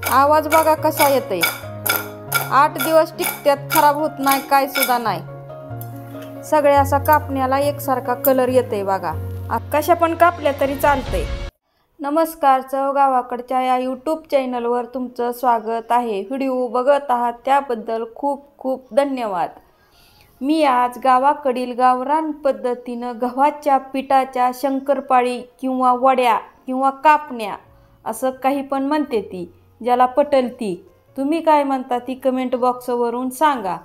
आवाज बघा कसा येतोय। 8 दिवस टिकत्यात, खराब होत नाही, काय सुद्धा नाही। सगळ्या असा कापण्याला एकसारखा कलर येतोय बघा। कशा पण कापल्या तरी चालतंय। नमस्कार, चव गावाकडच्या या यूट्यूब चॅनलवर तुमचं स्वागत आहे। व्हिडिओ बघत आहात त्याबद्दल खूप खूप धन्यवाद। मी आज गावाकडील गावरान पद्धतीनं गव्हाच्या पिठाच्या शंकरपाळी किंवा वड्या किंवा कापण्या असं काही पण म्हणते ती, ज्याला पटल ती। तुम्ही काय म्हणता ती कमेंट बॉक्सवरून सांगा।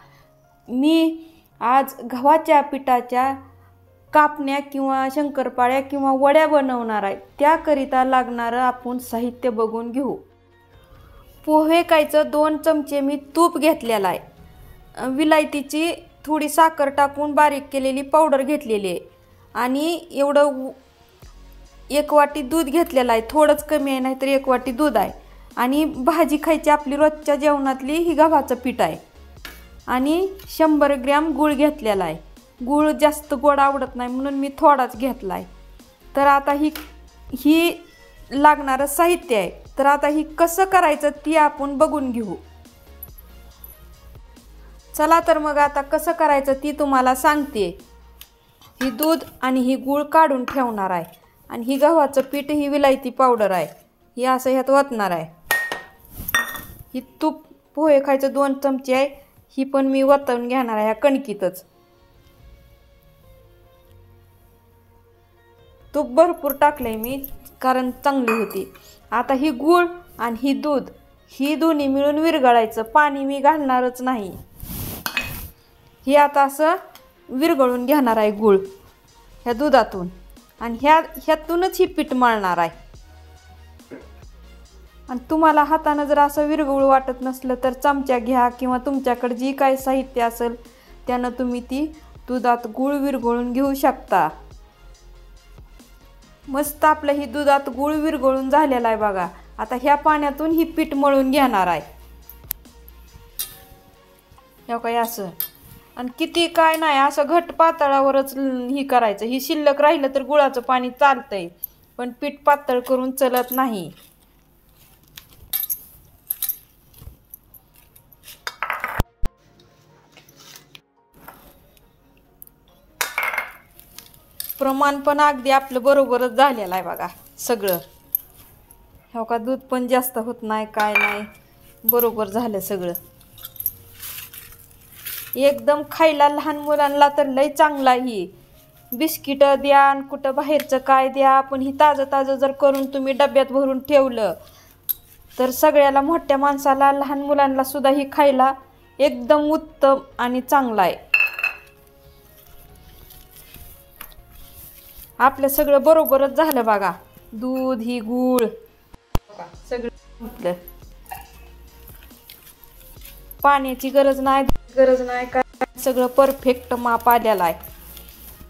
मी आज गव्हाच्या पिठाच्या कापण्या किंवा शंकरपाळ्या किंवा वड्या बनवणार आहे। त्याकरिता लागणारं आपण साहित्य बघून घेऊ। पोहे खायचं 2 चमचे मी तूप घेतलेला आहे। विलायतीची थोडी साखर टाकून बारीक केलेली पावडर घेतलेली आहे आणि एवढं 1 वाटी दूध घेतलेलं आहे। थोडंच कमी आहे, नाहीतर 1 वाटी दूध आहे। आणि भाजी खायची आपली रोजच्या जेवणातली ही गव्हाचं पीठ आहे। आणि 100 ग्रॅम गूळ घेतलेला आहे। गूळ जास्त गोड आवडत नाही म्हणून मी थोडाच घेतला आहे। तर आता ही लागणारं साहित्य आहे। तर आता ही कसं करायचं ती आपण बघून घेऊ। चला तर मग आता कसं करायचं ती तुम्हाला सांगते। ही दूध आणि ही गूळ काढून ठेवणार आहे आणि ही गव्हाचं पीठ, ही विलायती पावडर आहे, ही असं ह्यात ओतणार आहे। ही तूप पोहे खायचं 2 चमचे आहे, ही पण मी ओतून घेणार आहे ह्या कणकीतच। तूप भरपूर टाकलंय मी, कारण चांगली होती। आता ही गूळ आणि ही दूध ही दोन्ही मिळून विरघळायचं। पाणी मी घालणारच नाही। ही आता असं विरघळून घेणार आहे गूळ ह्या दुधातून आणि ह्यातूनच ही पीठ मळणार आहे। आणि तुम्हाला हाताने जर असं विरघळू वाटत नसलं तर चमचा घ्या किंवा तुमच्याकडे जी काही साहित्य असेल त्यानं तुम्ही ती दुधात गूळ विरघळून घेऊ शकता। मस्त आपलं ही दुधात गूळ विरघळून झालेला आहे बघा। आता ह्या पाण्यातून ही पीठ मळून घेणार आहे। हे काय असं, आणि किती काय नाही असं घट पातळावरच ही करायचं। ही शिल्लक राहिलं तर गुळाचं पाणी चालतंय, पण पीठ पातळ करून चलत नाही। प्रमाण पण अगदी आपलं बरोबरच झालेलं आहे बघा सगळं। हो का, दूध पण जास्त होत नाही, काय नाही, बरोबर झालं सगळं। एकदम खायला लहान मुलांना तर लय चांगला ही। बिस्किट द्या आणि कुठं बाहेरचं काय द्या, पण ही ताजं ताजं जर करून तुम्ही डब्यात भरून ठेवलं तर सगळ्याला, मोठ्या माणसाला, लहान मुलांना सुद्धा ही खायला एकदम उत्तम आणि चांगला आहे। आपलं सगळं बरोबरच झालं बघा। दूध, ही गूळ सगळं, पाण्याची गरज नाही काय, सगळं परफेक्ट माप आलेलं आहे।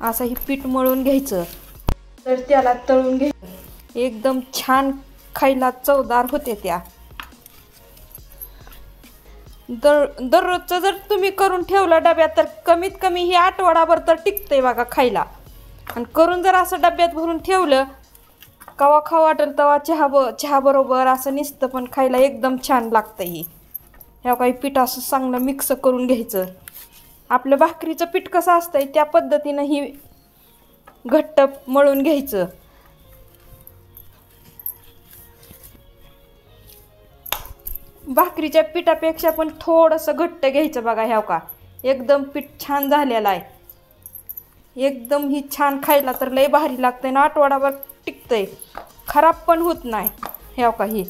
असं ही पीठ मळून घ्यायचं, तर त्याला तळून घ्यायचं। एकदम छान खायला चवदार होते त्या। दररोजचं जर तुम्ही करून ठेवलं डब्यात तर कमीत कमी ही आठवडाभर तर टिकतंय बघा खायला। आणि करून जर असं डब्यात भरून ठेवलं, कवा खाऊ वाटेल तेव्हा चहा बरोबर असं नुसतं पण खायला एकदम छान लागतं। ही ह्या काही पीठ असं चांगलं मिक्स करून घ्यायचं। आपलं भाकरीचं पीठ कसं असतंय त्या पद्धतीनं ही घट्ट मळून घ्यायचं। भाकरीच्या पिठापेक्षा पण थोडंसं घट्ट घ्यायचं बघा। ह्या का एकदम पीठ छान झालेलं आहे। एकदम ही छान खायला तर लय भारी लागतंय ना, आठवडाभर टिकतंय, खराब पण होत नाही। ह्या का ही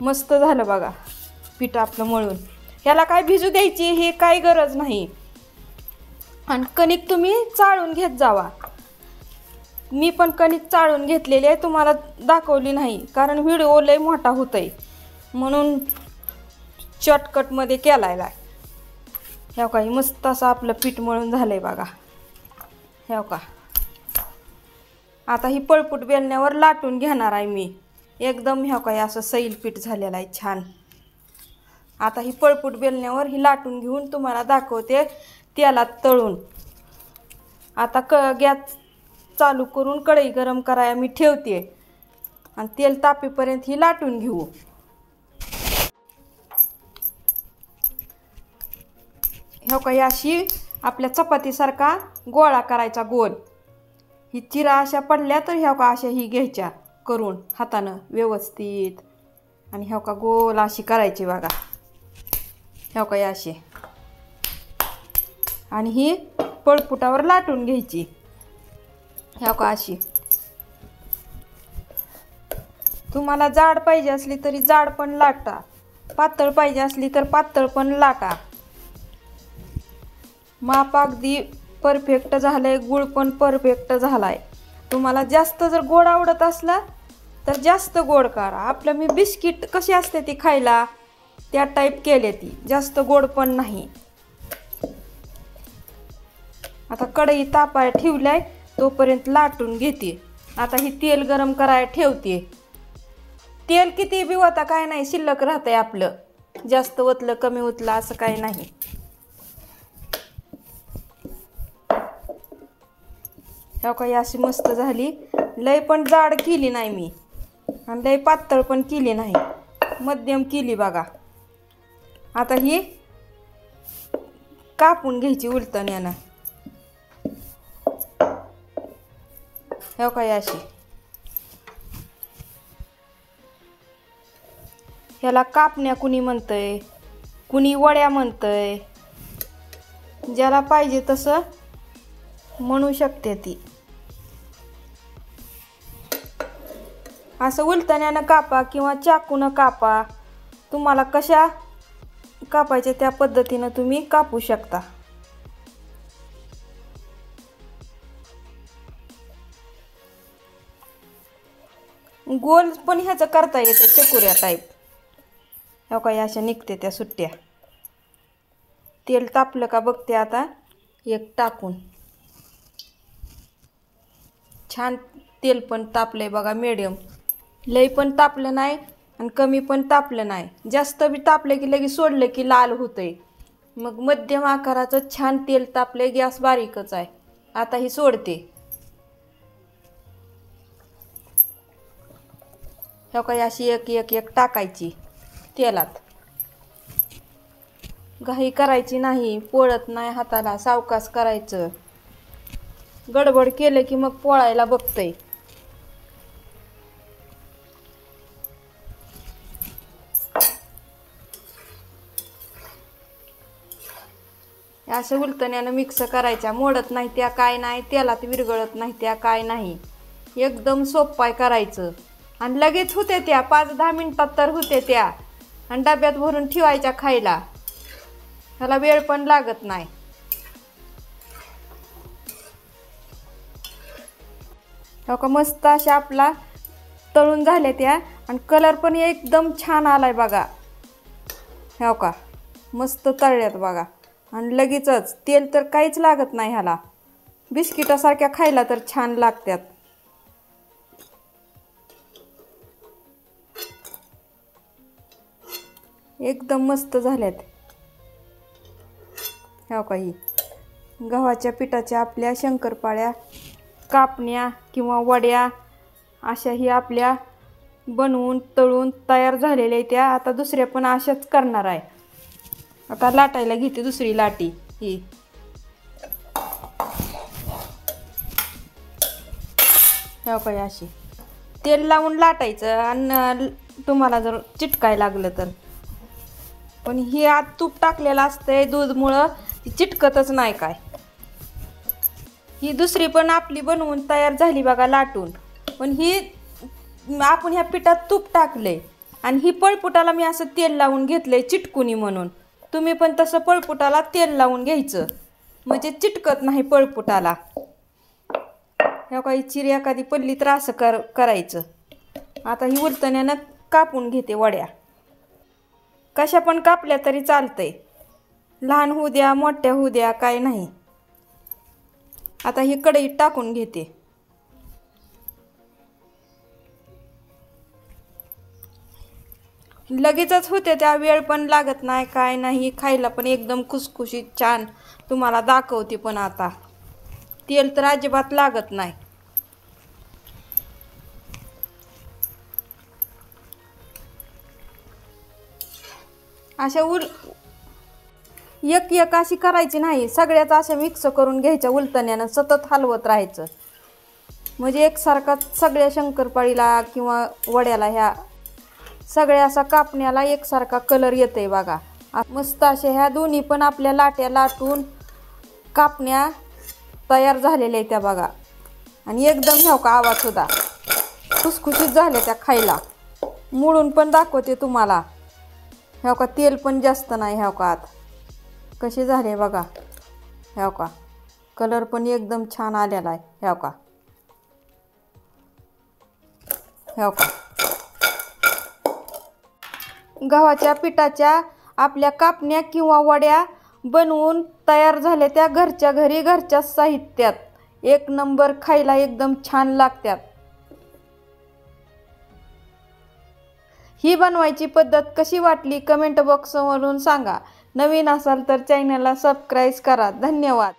मस्त झालं बघा पीठ आपलं मळून। ह्याला काय भिजू द्यायची हे काही गरज नाही। आणि कणिक तुम्ही चाळून घेत जावा। मी पण कणिक चाळून घेतलेली आहे, तुम्हाला दाखवली नाही कारण व्हिडिओ लय मोठा होतोय म्हणून शॉर्टकटमध्ये केलाय। ह्या काही मस्त असं आपलं पीठ मळून झालंय बघा। ह्या का आता ही पळपूट बेलण्यावर लाटून घेणार आहे मी एकदम। ह्या काय असं सैल पीठ झालेलं आहे छान। आता ही पळपूट बेलण्यावर ही लाटून घेऊन तुम्हाला दाखवते तेलात तळून। आता गॅस चालू करून कढई गरम करायला मी ठेवते आणि तेल तापेपर्यंत ही लाटून घेऊ। ह्या काही अशी आपल्या चपातीसारखा गोळा करायचा गोल. ही चिरा अशा पडल्या तर ह्या का अशा ही घ्यायच्या करून हातानं व्यवस्थित आणि ह्या का गोल अशी करायची बघा. ह्या काही अशी आणि ही पळपुटावर लाटून घ्यायची. ह्या का अशी. तुम्हाला जाड पाहिजे असली तरी जाड पण लाटा, पातळ पाहिजे असली तर पातळ पण लाटा. माप अगदी परफेक्ट झालंय. गुळ पण परफेक्ट झालाय. तुम्हाला जास्त जर गोड आवडत असला तर जास्त गोड करा. आपलं मी बिस्किट कशी असते ती खायला त्या टाईप केले ती, जास्त गोड पण नाही. आता कढई तापाय ठेवलाय तोपर्यंत लाटून घेते. आता ही तेल गरम करायला ठेवते. तेल किती बी होता काय नाही, शिल्लक राहतंय आपलं. जास्त ओतलं कमी ओतलं असं काही नाही. ह्या काही अशी मस्त झाली. लय पण जाड केली नाही मी आणि लय पातळ पण केली नाही, मध्यम केली बघा. आता ही कापून घ्यायची उलटण्यानं. ह्या काही अशी. ह्याला कापण्या कुणी म्हणतंय, कुणी वड्या म्हणतंय, ज्याला पाहिजे तसं म्हणू शकते ती. असं उलटण्यानं कापा किंवा चाकूनं कापा. तुम्हाला कशा कापायच्या त्या पद्धतीनं तुम्ही कापू शकता. गोल पण ह्याचं करता येतं चकुऱ्या टाईप. ह्या काही अशा निघते त्या सुट्ट्या. तेल तापलं का बघते आता एक टाकून. छान तेल पण तापलंय बघा. मीडियम, लई पण तापलं नाही आणि कमी पण तापलं नाही. जास्त बी तापलं की लगेच सोडलं की लाल होतंय. मग मध्यम आकाराचं छान तेल तापलंय. गॅस बारीकच आहे. आता ही सोडते. ह्या काही अशी एक एक एक टाकायची तेलात. घाई करायची नाही, पोळत नाही हाताला, सावकाश करायचं. गडबड केलं की मग पोळायला बघतंय. असं उलटण्यानं मिक्स करायच्या. मोडत नाही त्या काय नाही, तेलात विरघळत नाही त्या काय नाही. एकदम सोपं आहे करायचं आणि लगेच होते त्या. 5-10 मिनिटात तर होते त्या आणि डब्यात भरून ठेवायच्या खायला. ह्याला वेळ पण लागत नाही. हो का मस्त अशा आपला तळून झाले त्या आणि कलर पण एकदम छान आलाय बघा. हो का मस्त तळल्यात बघा आणि लगेचच तेल तर काहीच लागत नाही ह्याला. बिस्किटासारख्या खायला तर छान लागतात. एकदम मस्त झाल्यात. हो काही गव्हाच्या पिठाच्या आपल्या शंकरपाळ्या, कापण्या किंवा वड्या अशाही आपल्या बनवून तळून तयार झालेल्या त्या. आता दुसऱ्या पण अशाच करणार आहे. आता लाटायला घेते दुसरी लाटी ही. हो काही अशी तेल लावून लाटायचं आणि तुम्हाला जर चिटकाय लागलं तर. पण ही आत तूप टाकलेलं असतंय दूधमुळं चिटकतच नाही काय. ही दुसरी पण आपली बनवून तयार झाली बघा लाटून. पण ही आपण ह्या पिठात तूप टाकले आणि ही पळपुटाला मी असं तेल लावून घेतलंय चिटकुनी म्हणून. तुम्ही पण तसं पळपुटाला तेल लावून घ्यायचं म्हणजे चिटकत नाही पळपुटाला. ह्या काही चिरी एखादी पडली तर असं करायचं. आता ही उलटण्यानं कापून घेते वड्या. कशा पण कापल्या तरी चालतंय. लहान होऊ द्या मोठ्या होऊ द्या काय नाही. आता ही कढईत टाकून घेते. लगेचच होते त्या. वेळ पण लागत नाही काय नाही. खायला पण एकदम खुसखुशीत छान तुम्हाला दाखवते. पण आता तेल तर अजिबात लागत नाही. अशा एक एक अशी करायची नाही, सगळ्याच अशा मिक्स करून घ्यायच्या उलटण्यानं, सतत हलवत राहायचं. म्हणजे एकसारखा सगळ्या शंकरपाळीला किंवा वड्याला ह्या सगळ्या असा कापण्याला एकसारखा कलर येतोय बघा. मस्त अशा ह्या दोन्ही पण आपल्या लाट्या लाटून कापण्या तयार झालेल्या आहेत त्या बघा. आणि एकदम ह्याव का आवाज सुद्धा खुसखुशीत झाल्या त्या खायला. मुळून पण दाखवते तुम्हाला. ह्याव का तेल पण जास्त नाही. ह्याव का आत कसे झाले बघा. ह्याव का कलर पण एकदम छान आलेला आहे. ह्याव का ह्याव का गव्हाच्या पिठाच्या आपल्या कापण्या किंवा वड्या बनवून तयार झाल्या त्या घरच्या घरी घरच्या साहित्यात. एक नंबर, खायला एकदम छान लागतात. ही बनवायची पद्धत कशी वाटली कमेंट बॉक्सवरून सांगा. नवीन असाल तर चॅनलला सबस्क्राईब करा. धन्यवाद.